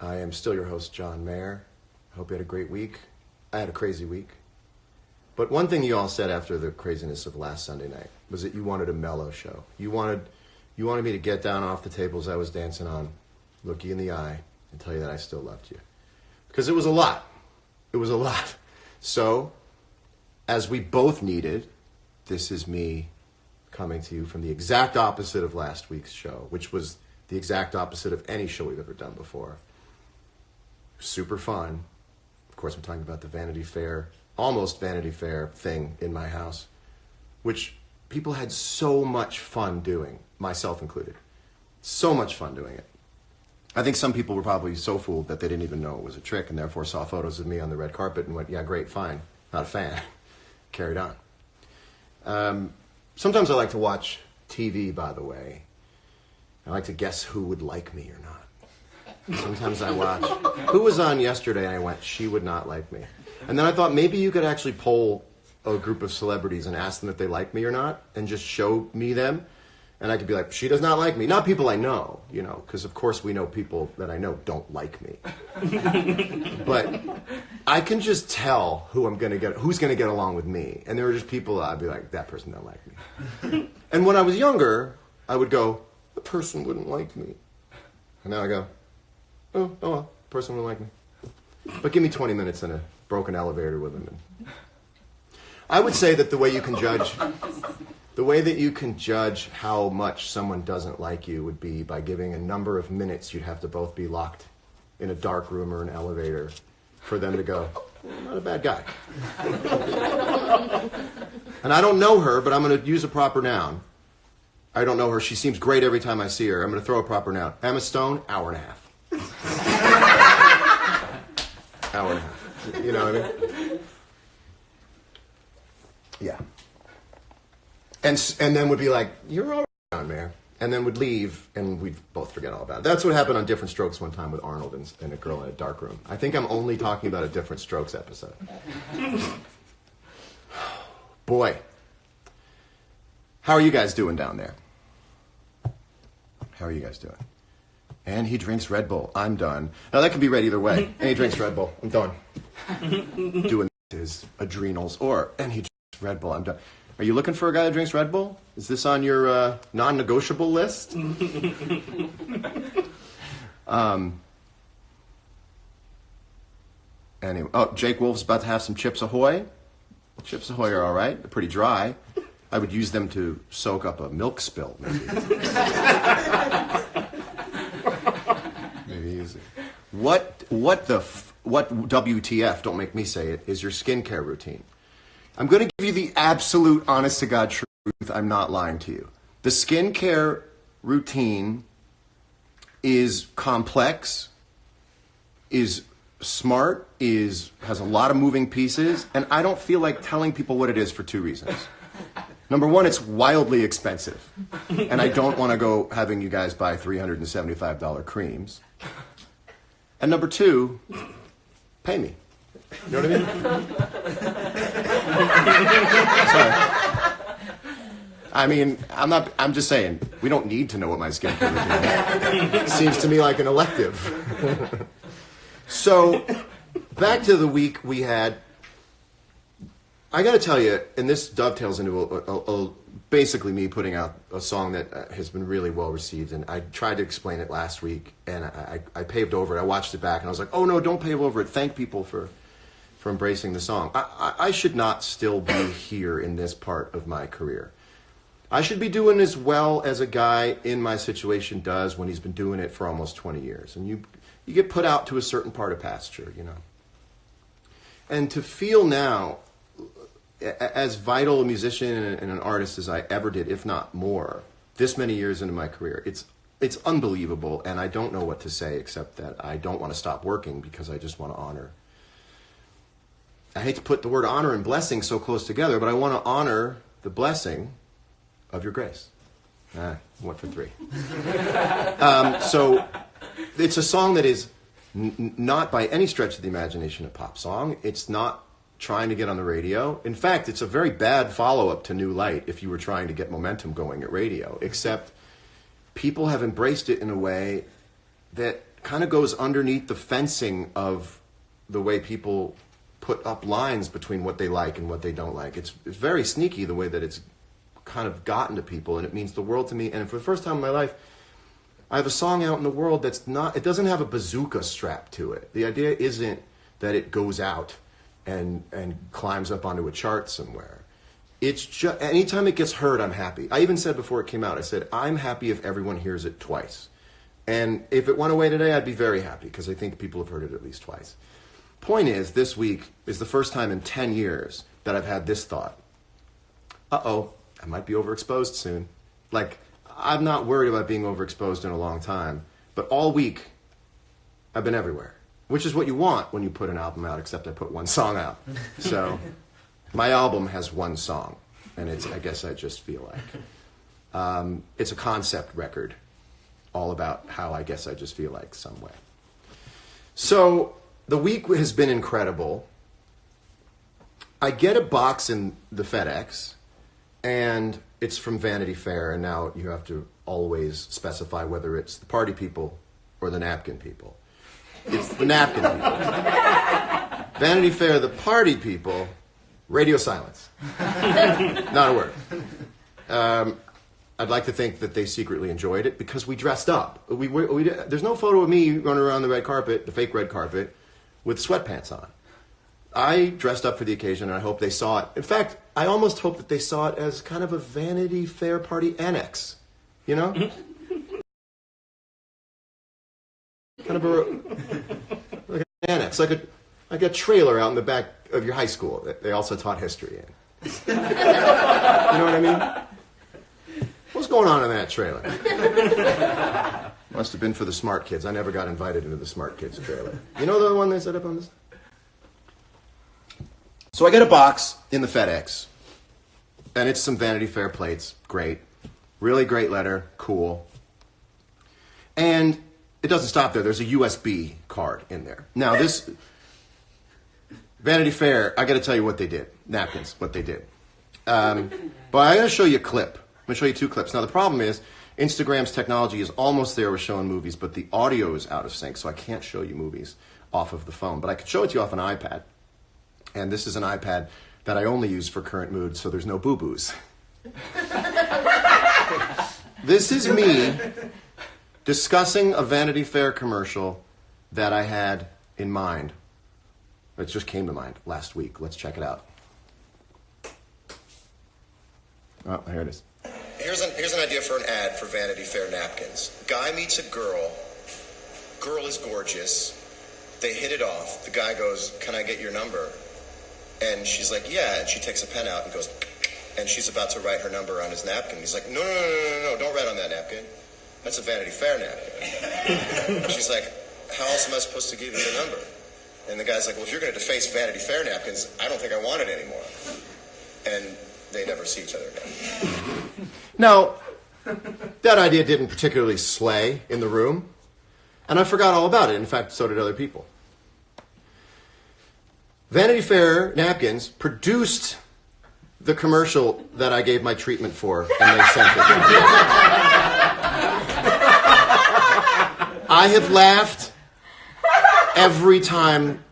I am still your host, John Mayer. I hope you had a great week. I had a crazy week. But one thing you all said after the craziness of last Sunday night was that you wanted a mellow show. You wanted me to get down off the tables I was dancing on, look you in the eye, and tell you that I still loved you. Because it was a lot. It was a lot. So, as we both needed, this is me coming to you from the exact opposite of last week's show, which was the exact opposite of any show we've ever done before. Super fun. Of course, I'm talking about the Vanity Fair, almost Vanity Fair thing in my house, which people had so much fun doing, myself included. So much fun doing it. I think some people were probably so fooled that they didn't even know it was a trick and therefore saw photos of me on the red carpet and went, yeah, great, fine. Not a fan. Carried on. Sometimes I like to watch TV, by the way. I like to guess who would like me or not. Sometimes I watch, who was on yesterday, and I went, she would not like me. And then I thought maybe you could actually poll a group of celebrities and ask them if they like me or not, and just show me them. And I could be like, she does not like me. Not people I know, you know, because of course we know people that I know don't like me. But I can just tell who's going to get along with me. And there are just people I'd be like, that person don't like me. And when I was younger, I would go, the person wouldn't like me. And now I go, oh well, person wouldn't like me. But give me 20 minutes in a broken elevator with them. And I would say that the way that you can judge how much someone doesn't like you would be by giving a number of minutes you'd have to both be locked in a dark room or an elevator for them to go, not a bad guy. And I don't know her, but I'm going to use a proper noun. I don't know her. She seems great every time I see her. I'm going to throw a proper noun. Emma Stone, hour and a half. Hour and a half. You know what I mean? Yeah. And then would be like, you're all right, John Mayer. And then would leave, and we'd both forget all about it. That's what happened on Different Strokes one time with Arnold and a girl in a dark room. I think I'm only talking about a Different Strokes episode. Boy. How are you guys doing down there? How are you guys doing? And he drinks Red Bull. I'm done. Now, that could be read either way. And he drinks Red Bull. I'm done. Doing his adrenals. And he drinks Red Bull. I'm done. Are you looking for a guy that drinks Red Bull? Is this on your non-negotiable list? Anyway, Jake Wolf's about to have some Chips Ahoy. Chips Ahoy are all right. They're pretty dry. I would use them to soak up a milk spill, maybe. Maybe easy. What WTF, don't make me say it, is your skincare routine? I'm going to give you the absolute honest-to-God truth. I'm not lying to you. The skincare routine is complex, is smart, has a lot of moving pieces, and I don't feel like telling people what it is for two reasons. Number one, it's wildly expensive, and I don't want to go having you guys buy $375 creams. And number two, pay me. You know what I mean? Sorry. I mean, I'm just saying, we don't need to know what my skincare routine is. Seems to me like an elective. So, back to the week we had. I got to tell you, and this dovetails into basically me putting out a song that has been really well received, and I tried to explain it last week, and I paved over it. I watched it back, and I was like, oh no, don't pave over it. Thank people for embracing the song. I should not still be here in this part of my career. I should be doing as well as a guy in my situation does when he's been doing it for almost 20 years. And you get put out to a certain part of pasture, you know. And to feel now, as vital a musician and an artist as I ever did, if not more, this many years into my career, it's unbelievable, and I don't know what to say except that I don't want to stop working because I just want to honor. I hate to put the word honor and blessing so close together, but I want to honor the blessing of your grace. One for three. So it's a song that is not by any stretch of the imagination a pop song. It's not trying to get on the radio. In fact, it's a very bad follow-up to New Light if you were trying to get momentum going at radio, except people have embraced it in a way that kind of goes underneath the fencing of the way people put up lines between what they like and what they don't like. It's very sneaky the way that it's kind of gotten to people, and it means the world to me. And for the first time in my life, I have a song out in the world that's not, it doesn't have a bazooka strapped to it. The idea isn't that it goes out and climbs up onto a chart somewhere. It's just, anytime it gets heard, I'm happy. I even said before it came out, I said, I'm happy if everyone hears it twice. And if it went away today, I'd be very happy, because I think people have heard it at least twice. Point is, this week is the first time in 10 years that I've had this thought. Uh-oh, I might be overexposed soon. Like, I'm not worried about being overexposed in a long time, but all week, I've been everywhere, which is what you want when you put an album out, except I put one song out. So my album has one song, and it's I Guess I Just Feel Like. It's a concept record, all about how I guess I just feel like some way. So the week has been incredible. I get a box in the FedEx, and it's from Vanity Fair, and now you have to always specify whether it's the party people or the napkin people. It's the napkin people. Vanity Fair, the party people, radio silence. Not a word. I'd like to think that they secretly enjoyed it, because we dressed up. There's no photo of me running around the red carpet, the fake red carpet, with sweatpants on. I dressed up for the occasion, and I hope they saw it. In fact, I almost hope that they saw it as kind of a Vanity Fair party annex. You know? Kind of like an annex, like a trailer out in the back of your high school that they also taught history in. You know what I mean? What's going on in that trailer? Must have been for the smart kids. I never got invited into the smart kids trailer. You know the one they set up on this? So I get a box in the FedEx, and it's some Vanity Fair plates. Great. Really great letter. Cool. And it doesn't stop there. There's a USB card in there. Now, this Vanity Fair, I got to tell you what they did. Napkins, what they did. But I'm going to show you a clip. I'm going to show you two clips. Now, the problem is Instagram's technology is almost there with showing movies, but the audio is out of sync, so I can't show you movies off of the phone. But I could show it to you off an iPad. And this is an iPad that I only use for current mood, so there's no boo-boos. This is me discussing a Vanity Fair commercial that I had in mind. It just came to mind last week. Let's check it out. Oh, here it is. Here's an idea for an ad for Vanity Fair napkins. Guy meets a girl. Girl is gorgeous. They hit it off. The guy goes, "Can I get your number?" And she's like, "Yeah." And she takes a pen out and goes, and she's about to write her number on his napkin. He's like, No, don't write on that napkin. That's a Vanity Fair napkin. She's like, "How else am I supposed to give you the number?" And the guy's like, "Well, if you're going to deface Vanity Fair napkins, I don't think I want it anymore." And they never see each other again. Now, that idea didn't particularly slay in the room, and I forgot all about it. In fact, so did other people. Vanity Fair napkins produced the commercial that I gave my treatment for, and they sent it. I have laughed every time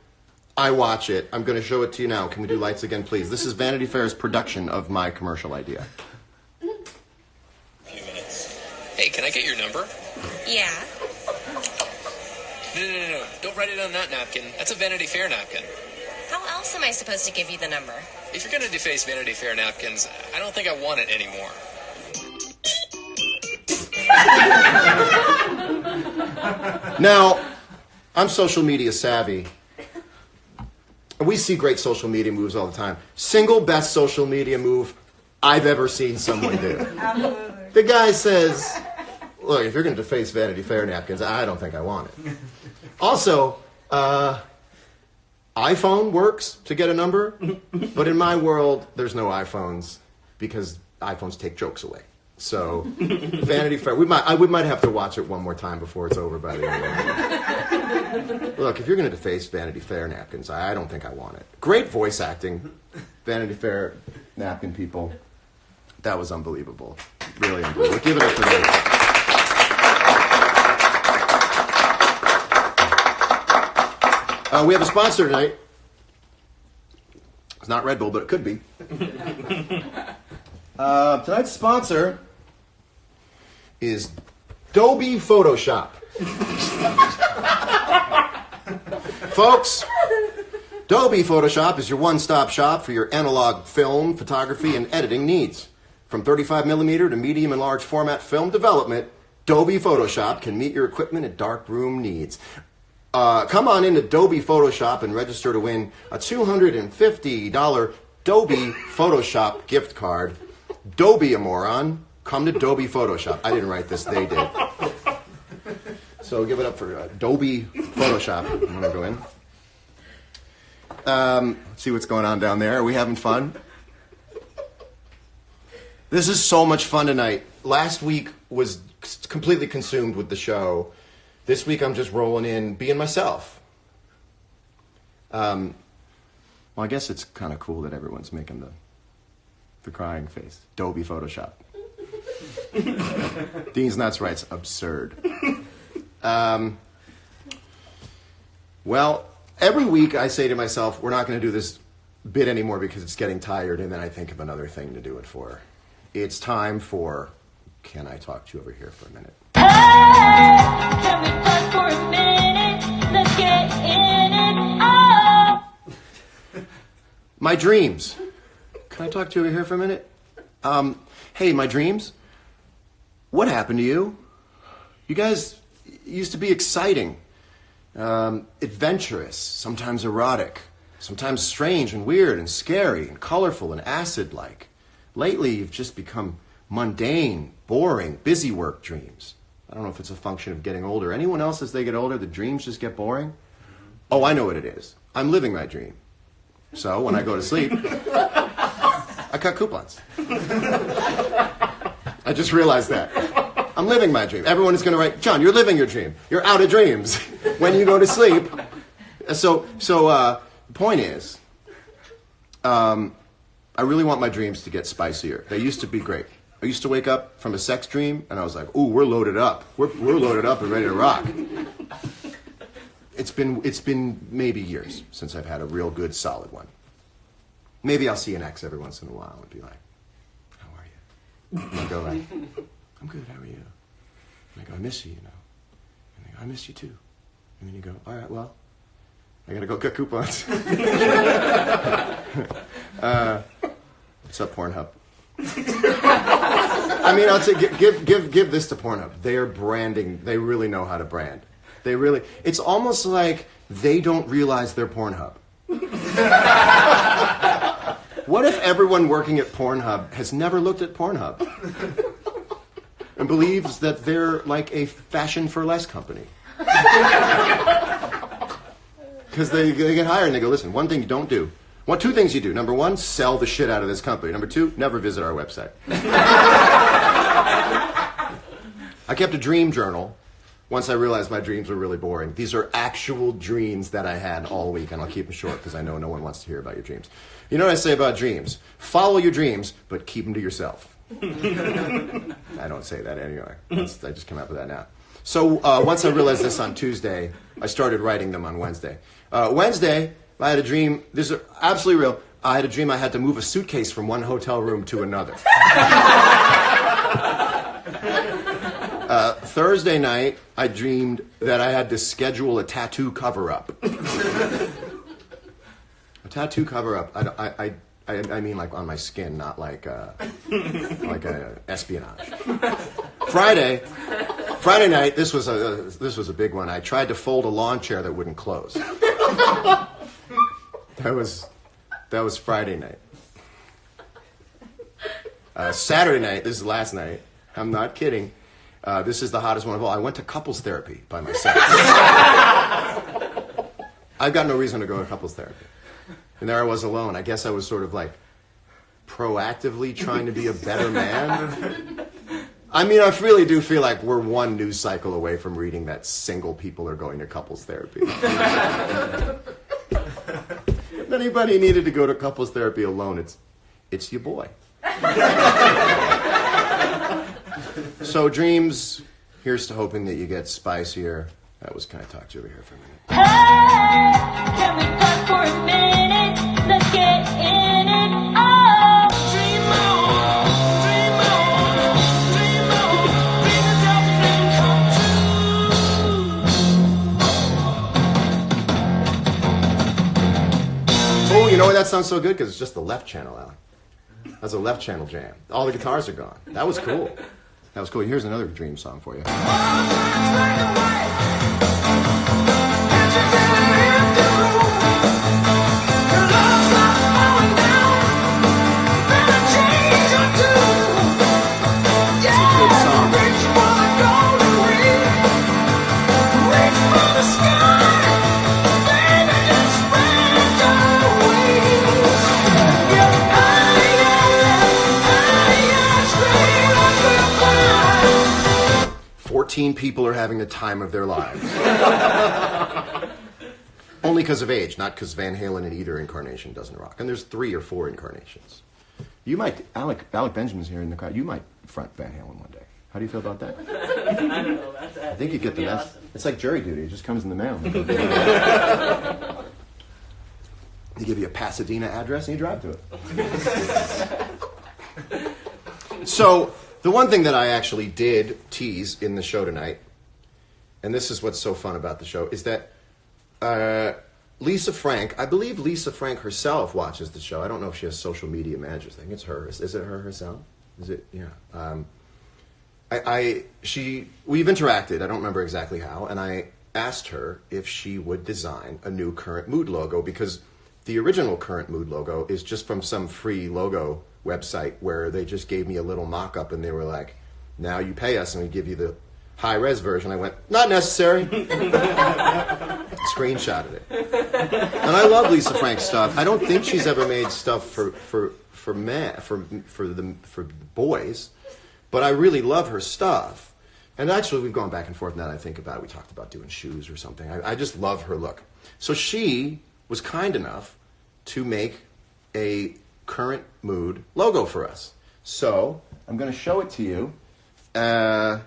I watch it. I'm going to show it to you now. Can we do lights again, please? This is Vanity Fair's production of my commercial idea. Few minutes. Hey, can I get your number? Yeah. No. Don't write it on that napkin. That's a Vanity Fair napkin. How else am I supposed to give you the number? If you're going to deface Vanity Fair napkins, I don't think I want it anymore. Now, I'm social media savvy. And we see great social media moves all the time. Single best social media move I've ever seen someone do. Absolutely. The guy says, "Look, if you're going to deface Vanity Fair napkins, I don't think I want it." Also, iPhone works to get a number, but in my world, there's no iPhones because iPhones take jokes away. So, Vanity Fair, we might have to watch it one more time before it's over by the end. Look, if you're going to deface Vanity Fair napkins, I don't think I want it. Great voice acting, Vanity Fair napkin people. That was unbelievable. Really unbelievable. Give it up for them. We have a sponsor tonight. It's not Red Bull, but it could be. Tonight's sponsor is Adobe Photoshop. Folks, Adobe Photoshop is your one-stop shop for your analog film, photography, and editing needs. From 35mm to medium and large format film development, Adobe Photoshop can meet your equipment and darkroom needs. Come on into Adobe Photoshop and register to win a $250 Adobe Photoshop gift card. Adobe, a moron. Come to Adobe Photoshop. I didn't write this, they did. So give it up for Adobe Photoshop. I'm going to go in. Let's see what's going on down there. Are we having fun? This is so much fun tonight. Last week was completely consumed with the show. This week I'm just rolling in, being myself. Well, I guess it's kind of cool that everyone's making the crying face. Adobe Photoshop. Dean's Nuts writes, absurd. Well, every week I say to myself, we're not going to do this bit anymore because it's getting tired, and then I think of another thing to do it for. It's time for, can I talk to you over here for a minute? Hey, can we talk for a minute? Let's get in it. Oh. My dreams. Can I talk to you over here for a minute? Hey, my dreams. What happened to you? You guys used to be exciting, adventurous, sometimes erotic, sometimes strange and weird and scary and colorful and acid-like. Lately, you've just become mundane, boring, busy work dreams. I don't know if it's a function of getting older. Anyone else, as they get older, the dreams just get boring? Oh, I know what it is. I'm living my dream. So, when I go to sleep, I cut coupons. I just realized that. I'm living my dream. Everyone is going to write, John, you're living your dream. You're out of dreams when you go to sleep. So the point is, I really want my dreams to get spicier. They used to be great. I used to wake up from a sex dream, and I was like, ooh, we're loaded up. We're loaded up and ready to rock. It's been maybe years since I've had a real good, solid one. Maybe I'll see an ex every once in a while and be like, how are you? And I go like, I'm good, how are you? And I go, I miss you, you know. And they go, I miss you too. And then you go, all right, well, I gotta go cut coupons. What's up, Pornhub? I mean, I'll say, give this to Pornhub. They are branding. They really know how to brand. It's almost like they don't realize they're Pornhub. What if everyone working at Pornhub has never looked at Pornhub and believes that they're like a fashion for less company? Because they get hired and they go, listen, one thing you don't do. Well, two things you do. Number one, sell the shit out of this company. Number two, never visit our website. I kept a dream journal once I realized my dreams were really boring. These are actual dreams that I had all week, and I'll keep them short because I know no one wants to hear about your dreams. You know what I say about dreams? Follow your dreams, but keep them to yourself. I don't say that anyway. I just came up with that now. So once I realized this on Tuesday, I started writing them on Wednesday. Wednesday, I had a dream. This is absolutely real. I had a dream I had to move a suitcase from one hotel room to another. Thursday night, I dreamed that I had to schedule a tattoo cover-up. A tattoo cover-up. I mean like on my skin, not like a espionage. Friday night, this was a big one. I tried to fold a lawn chair that wouldn't close. That was Friday night. Saturday night, this is last night. I'm not kidding. This is the hottest one of all. I went to couples therapy by myself. I've got no reason to go to couples therapy. And there I was alone. I guess I was sort of like proactively trying to be a better man. I mean, I really do feel like we're one news cycle away from reading that single people are going to couples therapy. If anybody needed to go to couples therapy alone, it's your boy. So dreams, here's to hoping that you get spicier. That was Can I Talk to You Over Here for a minute? Hey. Oh, you know why that sounds so good? Because it's just the left channel, Alec. That's a left channel jam. All the guitars are gone. That was cool. That was cool. Here's another dream song for you. People are having the time of their lives. Only because of age, not because Van Halen in either incarnation doesn't rock. And there's 3 or 4 incarnations. You might, Alec Benjamin's here in the crowd. You might front Van Halen one day. How do you feel about that? I don't know about that. I think you get the mess. Awesome. It's like jury duty. It just comes in the mail. They give you a Pasadena address and you drive to it. So, the one thing that I actually did tease in the show tonight, and this is what's so fun about the show, is that Lisa Frank, I believe Lisa Frank herself watches the show. I don't know if she has social media managers. I think it's her. Is it her herself? Is it? Yeah. We've interacted. I don't remember exactly how, and I asked her if she would design a new Current Mood logo, because the original Current Mood logo is just from some free logo website where they just gave me a little mock-up and they were like, now you pay us and we give you the high-res version. I went, not necessary. Screenshotted it. And I love Lisa Frank's stuff. I don't think she's ever made stuff for boys, but I really love her stuff. And actually, we've gone back and forth now that I think about it. We talked about doing shoes or something. I just love her look. So she was kind enough to make a Current Mood logo for us. So I'm going to show it to you. I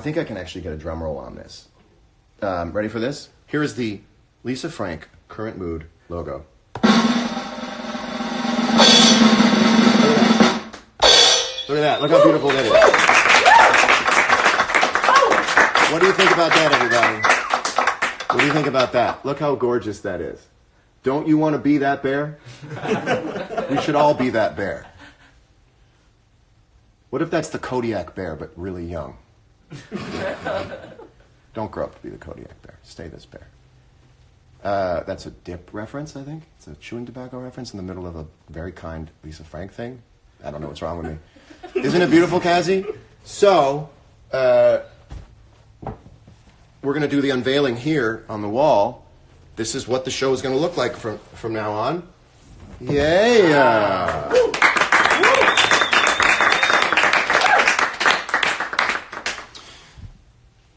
think I can actually get a drum roll on this. Ready for this? Here is the Lisa Frank Current Mood logo. Look at that. Look how beautiful that is. What do you think about that, everybody? What do you think about that? Look how gorgeous that is. Don't you want to be that bear? We should all be that bear. What if that's the Kodiak bear, but really young? Don't grow up to be the Kodiak bear. Stay this bear. That's a dip reference, I think. It's a chewing tobacco reference in the middle of a very kind Lisa Frank thing. I don't know what's wrong with me. Isn't it beautiful, Kazi? So, we're going to do the unveiling here on the wall. This is what the show is going to look like from now on. Yeah.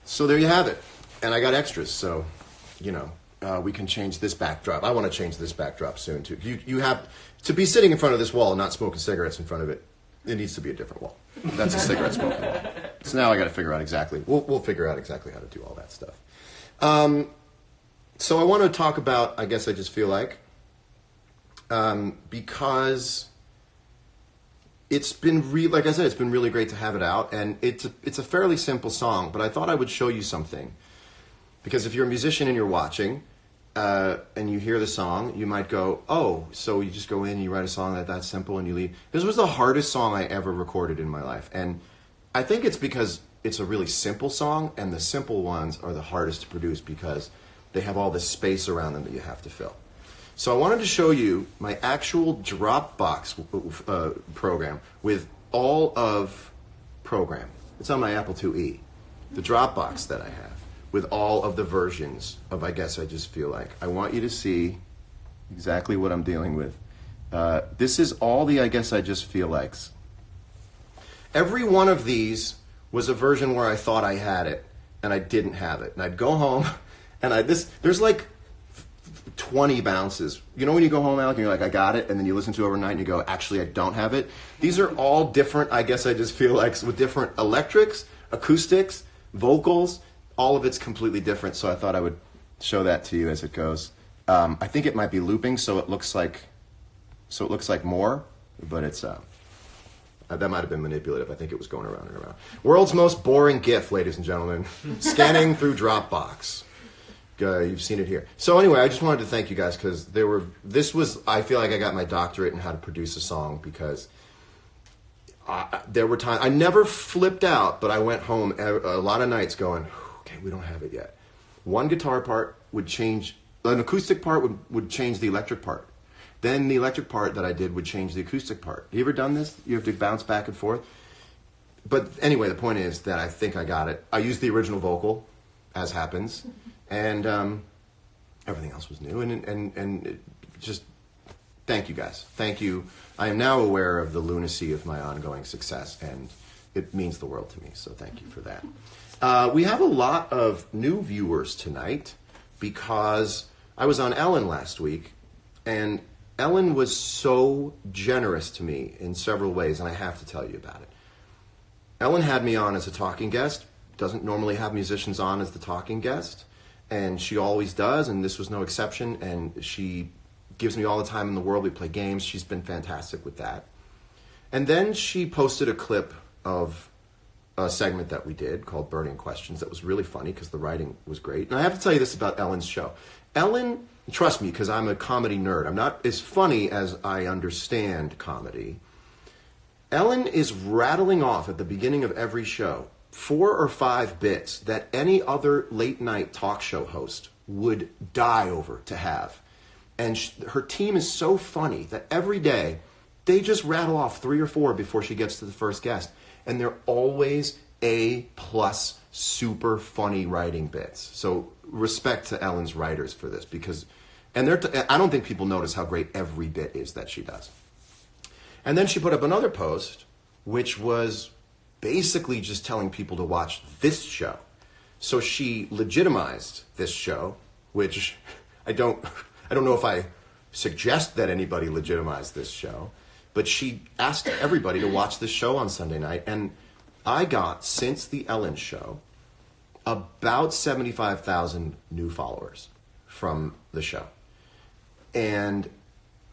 So there you have it. And I got extras, so, we can change this backdrop. I want to change this backdrop soon, too. You have to be sitting in front of this wall and not smoking cigarettes in front of it. It needs to be a different wall. That's a cigarette smoking wall. So now I got to figure out exactly. We'll figure out exactly how to do all that stuff. So I want to talk about, I guess I just feel like, because it's been like I said, it's been really great to have it out, and it's a fairly simple song, but I thought I would show you something, because if you're a musician and you're watching, and you hear the song, you might go, oh, so you just go in, you write a song that's simple, and you leave. This was the hardest song I ever recorded in my life, and I think it's because it's a really simple song, and the simple ones are the hardest to produce because they have all this space around them that you have to fill. So I wanted to show you my actual Dropbox program with all of program. It's on my Apple IIe. The Dropbox that I have with all of the versions of I Guess I Just Feel Like. I want you to see exactly what I'm dealing with. This is all the I Guess I Just Feel Likes. Every one of these was a version where I thought I had it and I didn't have it. And I'd go home and there's like 20 bounces. You know when you go home, Alec, and you're like, I got it, and then you listen to it overnight and you go, actually, I don't have it? These are all different, I Guess I Just Feel Like, with different electrics, acoustics, vocals. All of it's completely different, so I thought I would show that to you as it goes. I think it might be looping, so it looks like more, but it's that might have been manipulative. I think it was going around and around. World's most boring GIF, ladies and gentlemen. Scanning through Dropbox. You've seen it here. So anyway, I just wanted to thank you guys because I feel like I got my doctorate in how to produce a song because there were times, I never flipped out, but I went home a lot of nights going, okay, we don't have it yet. One guitar part would change, an acoustic part would change the electric part. Then the electric part that I did would change the acoustic part. You ever done this? You have to bounce back and forth? But anyway, the point is that I think I got it. I used the original vocal, as happens, and everything else was new. And it just, thank you guys. Thank you. I am now aware of the lunacy of my ongoing success, and it means the world to me, so thank you for that. We have a lot of new viewers tonight because I was on Ellen last week, and Ellen was so generous to me in several ways, and I have to tell you about it. Ellen had me on as a talking guest, doesn't normally have musicians on as the talking guest, and she always does, and this was no exception, and she gives me all the time in the world. We play games. She's been fantastic with that. And then she posted a clip of a segment that we did called Burning Questions that was really funny because the writing was great. And I have to tell you this about Ellen's show. Ellen, trust me, because I'm a comedy nerd. I'm not as funny as I understand comedy. Ellen is rattling off at the beginning of every show 4 or 5 bits that any other late night talk show host would die over to have. And her team is so funny that every day they just rattle off 3 or 4 before she gets to the first guest. And they're always A+ super funny writing bits. So respect to Ellen's writers for this because, I don't think people notice how great every bit is that she does. And then she put up another post, which was basically just telling people to watch this show. So she legitimized this show, which I don't know if I suggest that anybody legitimize this show, but she asked everybody to watch this show on Sunday night. And I got, since the Ellen show, about 75,000 new followers from the show. And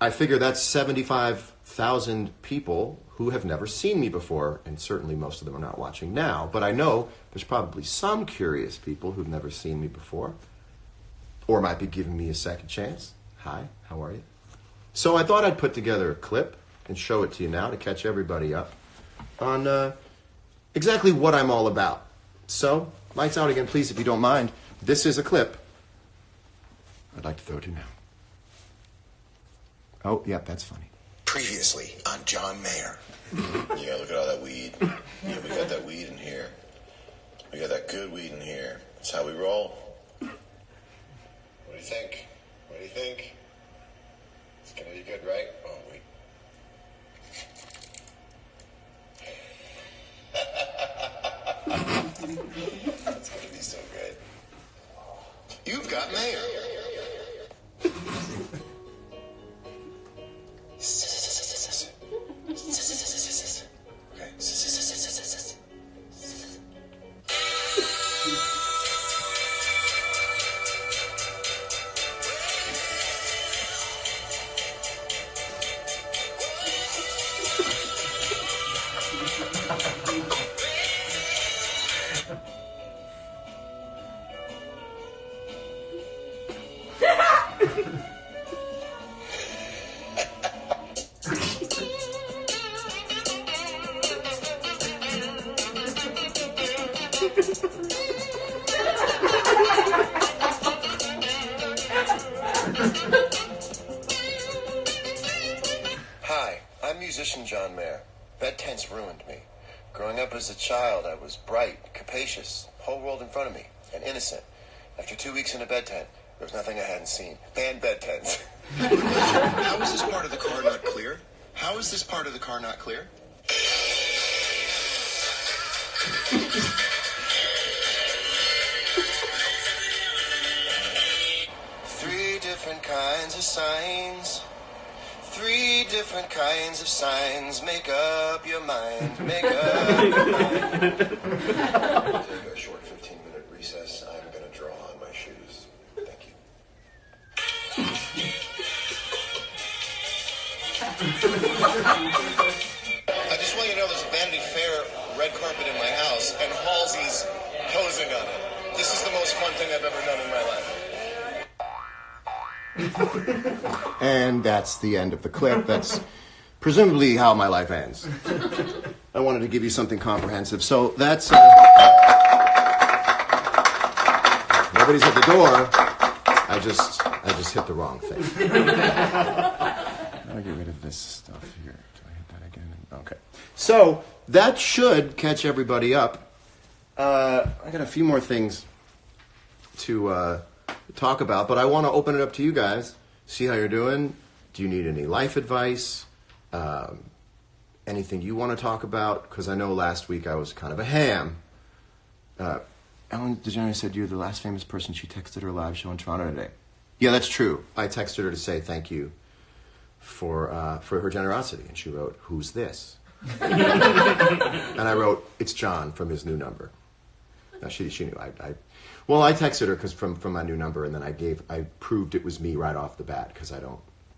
I figure that's 75,000 people who have never seen me before, and certainly most of them are not watching now. But I know there's probably some curious people who've never seen me before, or might be giving me a second chance. Hi, how are you? So I thought I'd put together a clip and show it to you now to catch everybody up on exactly what I'm all about. So, lights out again, please, if you don't mind. This is a clip I'd like to throw to you now. Oh, yep, that's funny. Previously on John Mayer. Yeah, look at all that weed. Yeah, we got that weed in here. We got that good weed in here. That's how we roll. What do you think? What do you think? It's gonna be good, right? Oh, wait. It's gonna be so good. You've got Mayer. Hi, I'm musician John Mayer. Bed tents ruined me. Growing up as a child, I was bright, capacious, whole world in front of me, and innocent. After 2 weeks in a bed tent, there was nothing I hadn't seen. Ban bed tents. How is this part of the car not clear? How is this part of the car not clear? Three different kinds of signs. 3 different kinds of signs. Make up your mind. Make up your mind. Take a short 15-minute recess. I'm going to draw on my shoes. Thank you. I just want you to know there's a Vanity Fair red carpet in my house, and Halsey's posing on it. This is the most fun thing I've ever done in my life. And that's the end of the clip. That's presumably how my life ends. I wanted to give you something comprehensive. So that's... nobody's at the door. I just hit the wrong thing. I'll get rid of this stuff here. Do I hit that again? Okay. So that should catch everybody up. I got a few more things to talk about, but I want to open it up to you guys. See how you're doing. Do you need any life advice? Anything you want to talk about? Because I know last week I was kind of a ham. Ellen DeGeneres said you're the last famous person she texted her live show in Toronto today. Yeah, that's true. I texted her to say thank you for her generosity, and she wrote, "Who's this?" And I wrote, "It's John from his new number." Now she knew. I texted her because from my new number, and then I proved it was me right off the bat because it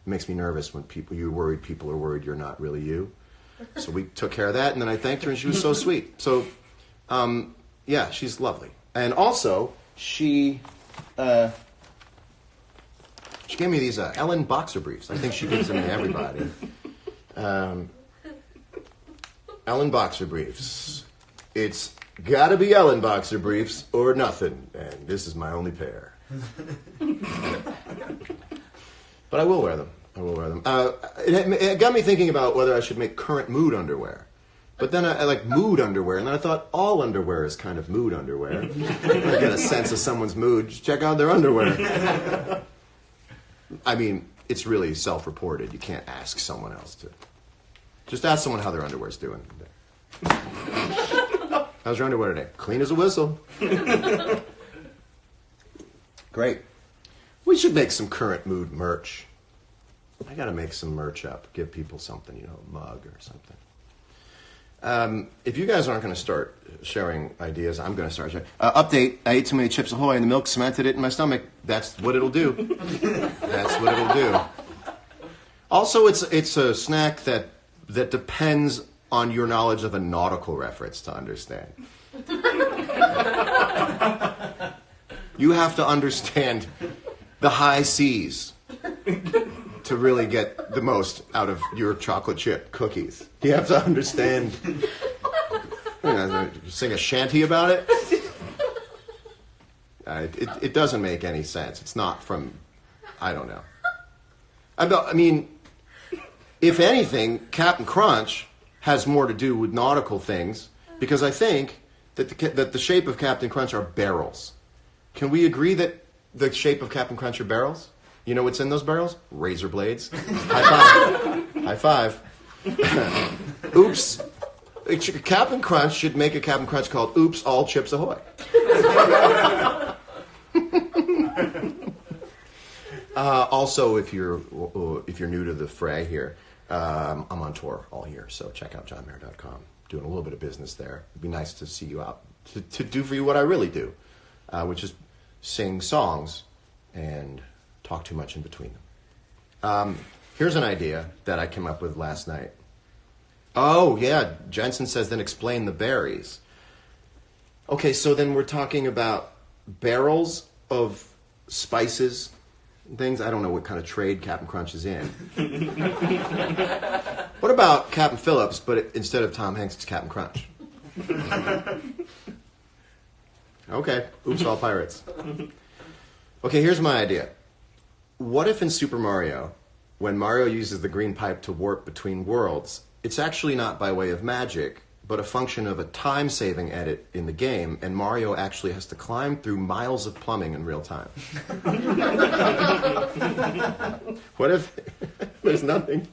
makes me nervous when people are worried you're not really you. So we took care of that, and then I thanked her, and she was so sweet. So, yeah, she's lovely. And also, she gave me these Ellen boxer briefs. I think she gives them to everybody. Ellen boxer briefs. It's gotta be Ellen boxer briefs or nothing, and this is my only pair. But I will wear them. It got me thinking about whether I should make current mood underwear. But then I like mood underwear, and then I thought all underwear is kind of mood underwear. I get a sense of someone's mood, just check out their underwear. I mean, it's really self-reported. You can't ask someone else to. Just ask someone how their underwear's doing. How's your underwear today? Clean as a whistle. Great. We should make some current mood merch. I gotta make some merch up. Give people something, a mug or something. If you guys aren't going to start sharing ideas, I'm going to start sharing. Update, I ate too many Chips Ahoy and the milk cemented it in my stomach. That's what it'll do. That's what it'll do. Also, it's a snack that depends on your knowledge of a nautical reference to understand. You have to understand the high seas to really get the most out of your chocolate chip cookies. You have to understand. Sing a shanty about it? It doesn't make any sense. It's not from, I don't know. I mean, if anything, Captain Crunch has more to do with nautical things, because I think that the shape of Captain Crunch are barrels. Can we agree that the shape of Captain Crunch are barrels? You know what's in those barrels? Razor blades. High five. Oops. Captain Crunch should make a Captain Crunch called Oops, All Chips Ahoy. Also, if you're new to the fray here, I'm on tour all year, so check out johnmayer.com. Doing a little bit of business there. It'd be nice to see you out, to do for you what I really do, which is sing songs and talk too much in between them. Here's an idea that I came up with last night. Oh, yeah, Jensen says then explain the berries. Okay, so then we're talking about barrels of spices and things. I don't know what kind of trade Captain Crunch is in. What about Captain Phillips, but instead of Tom Hanks, it's Captain Crunch? Okay, oops, all pirates. Okay, here's my idea. What if in Super Mario, when Mario uses the green pipe to warp between worlds, it's actually not by way of magic, but a function of a time-saving edit in the game, and Mario actually has to climb through miles of plumbing in real time? What if there's nothing?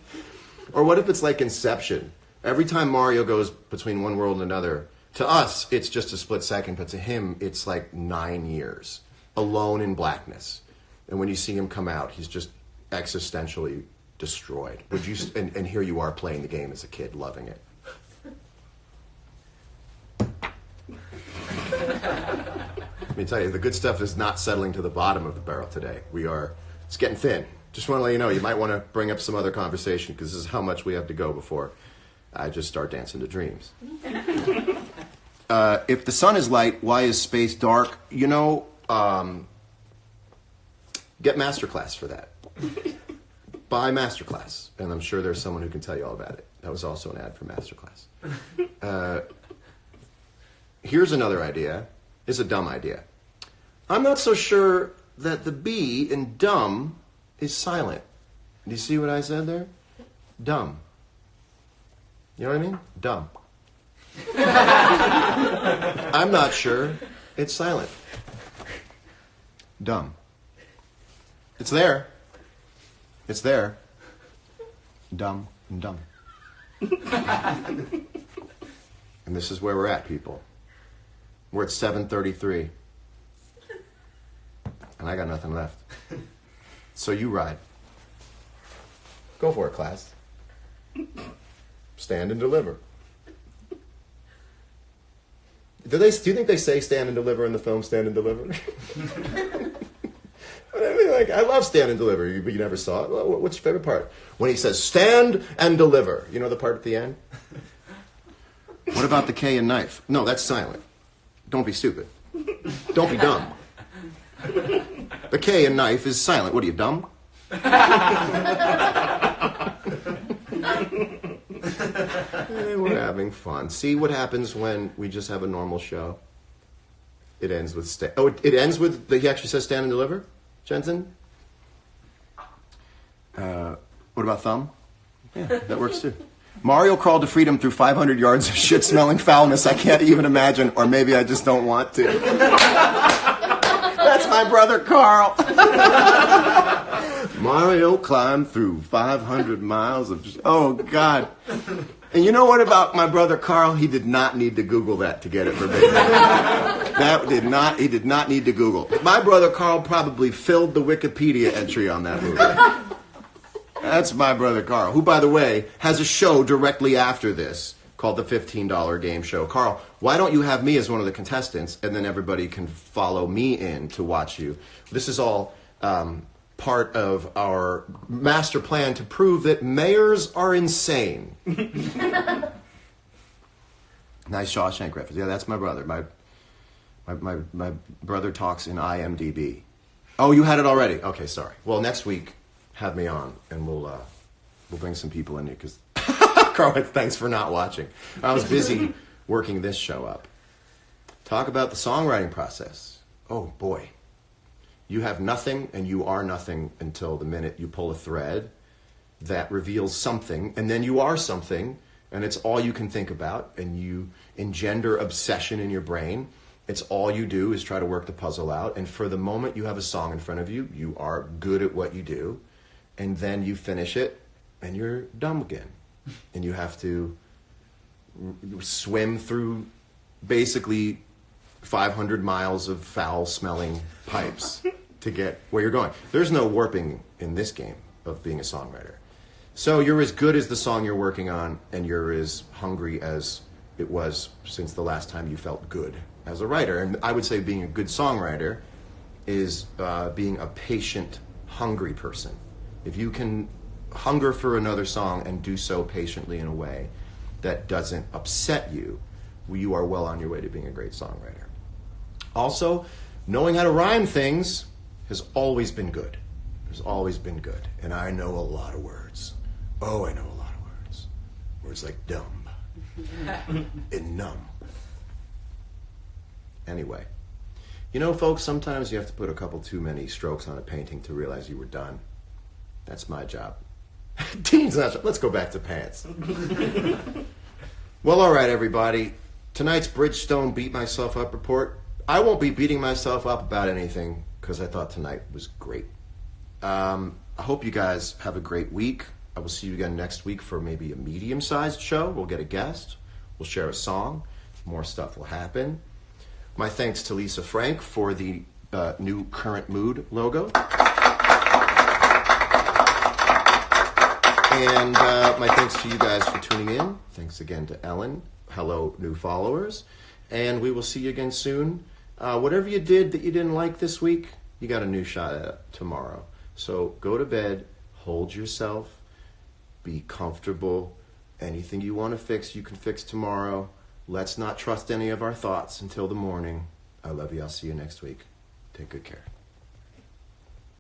Or what if it's like Inception? Every time Mario goes between one world and another, to us, it's just a split second, but to him, it's like 9 years, alone in blackness. And when you see him come out, he's just existentially destroyed. Would you? And here you are playing the game as a kid, loving it. Let me tell you, the good stuff is not settling to the bottom of the barrel today. It's getting thin. Just want to let you know, you might want to bring up some other conversation, because this is how much we have to go before I just start dancing to dreams. If the sun is light, why is space dark? Get Masterclass for that. Buy Masterclass. And I'm sure there's someone who can tell you all about it. That was also an ad for Masterclass. Here's another idea. It's a dumb idea. I'm not so sure that the B in dumb is silent. Do you see what I said there? Dumb. You know what I mean? Dumb. I'm not sure it's silent. Dumb. It's there. It's there. Dumb and dumb. And this is where we're at, people. We're at 7:33. And I got nothing left. So you ride. Go for it, class. Stand and deliver. Do you think they say stand and deliver in the film Stand and Deliver? I mean, like, I love Stand and Deliver, but you never saw it. Well, what's your favorite part? When he says stand and deliver. You know the part at the end? What about the K and knife? No, that's silent. Don't be stupid. Don't be dumb. The K in knife is silent. What are you, dumb? We're having fun. See what happens when we just have a normal show? It ends with it ends with he actually says stand and deliver, Jensen. What about thumb? Yeah, that works too. Mario crawled to freedom through 500 yards of shit-smelling foulness I can't even imagine, or maybe I just don't want to. That's my brother Carl. Mario climbed through 500 miles of... Oh, God. And you know what about my brother Carl? He did not need to Google that to get it verbatim. He did not need to Google. My brother Carl probably filled the Wikipedia entry on that movie. That's my brother Carl, who, by the way, has a show directly after this called the $15 Game Show. Carl, why don't you have me as one of the contestants, and then everybody can follow me in to watch you? This is all part of our master plan to prove that mayors are insane. Nice Shawshank reference. Yeah, that's my brother. My brother talks in IMDb. Oh, you had it already? Okay, sorry. Well, next week, have me on, and we'll bring some people in here, because Carl, thanks for not watching. I was busy working this show up. Talk about the songwriting process. Oh, boy. You have nothing, and you are nothing until the minute you pull a thread that reveals something, and then you are something, and it's all you can think about, and you engender obsession in your brain. It's all you do is try to work the puzzle out, and for the moment you have a song in front of you, you are good at what you do, and then you finish it, and you're dumb again. And you have to swim through basically 500 miles of foul-smelling pipes to get where you're going. There's no warping in this game of being a songwriter. So you're as good as the song you're working on, and you're as hungry as it was since the last time you felt good as a writer. And I would say being a good songwriter is being a patient, hungry person. If you can hunger for another song and do so patiently in a way that doesn't upset you, you are well on your way to being a great songwriter. Also, knowing how to rhyme things has always been good. Has always been good. And I know a lot of words. Oh, I know a lot of words. Words like dumb and numb. Anyway, you know, folks, sometimes you have to put a couple too many strokes on a painting to realize you were done. That's my job. Dean's not. Let's go back to pants. Well, all right, everybody. Tonight's Bridgestone Beat Myself Up report. I won't be beating myself up about anything because I thought tonight was great. I hope you guys have a great week. I will see you again next week for maybe a medium-sized show. We'll get a guest. We'll share a song. More stuff will happen. My thanks to Lisa Frank for the new Current Mood logo. And my thanks to you guys for tuning in. Thanks again to Ellen. Hello, new followers. And we will see you again soon. Whatever you did that you didn't like this week, you got a new shot at it tomorrow. So go to bed, hold yourself, be comfortable. Anything you want to fix, you can fix tomorrow. Let's not trust any of our thoughts until the morning. I love you. I'll see you next week. Take good care.